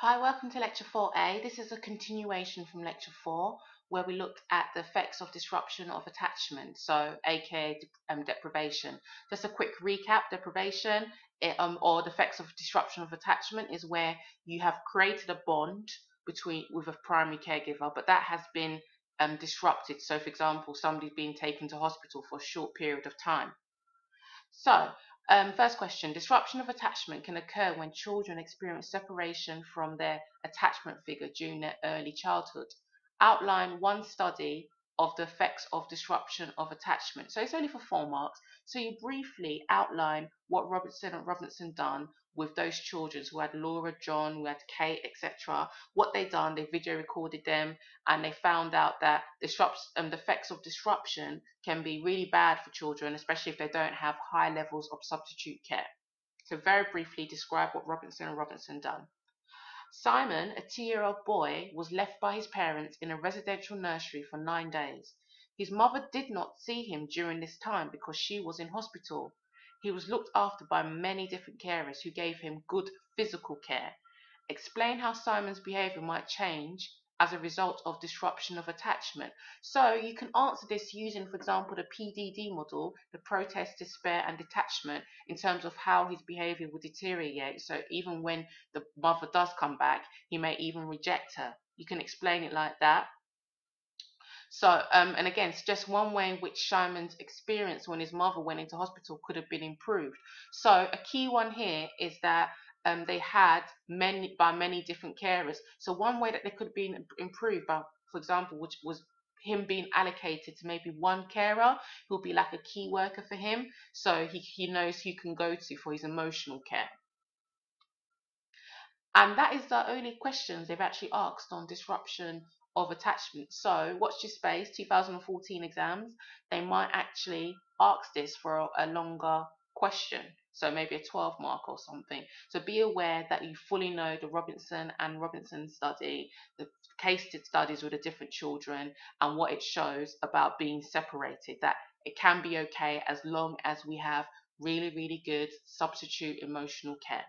Hi, welcome to Lecture 4A. This is a continuation from Lecture 4, where we looked at the effects of disruption of attachment, so aka deprivation. Just a quick recap: deprivation, or the effects of disruption of attachment, is where you have created a bond with a primary caregiver, but that has been disrupted. So, for example, somebody's been taken to hospital for a short period of time. So, first question, disruption of attachment can occur when children experience separation from their attachment figure during their early childhood. Outline one study of the effects of disruption of attachment. So it's only for 4 marks. So you briefly outline what Robertson and Robinson done with those children who had Laura, John, who had Kate, etc. What they done, they video recorded them, and they found out that the effects of disruption can be really bad for children, especially if they don't have high levels of substitute care. So very briefly describe what Robinson and Robinson done. Simon, a 2-year-old boy, was left by his parents in a residential nursery for 9 days. His mother did not see him during this time because she was in hospital. He was looked after by many different carers who gave him good physical care. Explain how Simon's behavior might change as a result of disruption of attachment. So you can answer this using, for example, the PDD model, the protest, despair, and detachment, in terms of how his behavior will deteriorate. So even when the mother does come back, he may even reject her. You can explain it like that. So, and again, it's just one way in which Simon's experience when his mother went into hospital could have been improved. So, a key one here is that they had many different carers. So, one way that they could have been improved by, for example, which was him being allocated to maybe one carer who'll be like a key worker for him, so he knows who he can go to for his emotional care. And that is the only questions they've actually asked on disruption of attachment. So watch this space, 2014 exams, they might actually ask this for a longer question. So maybe a 12 mark or something. So be aware that you fully know the Robinson and Robinson study, the case studies with the different children, and what it shows about being separated, that it can be okay as long as we have really good substitute emotional care.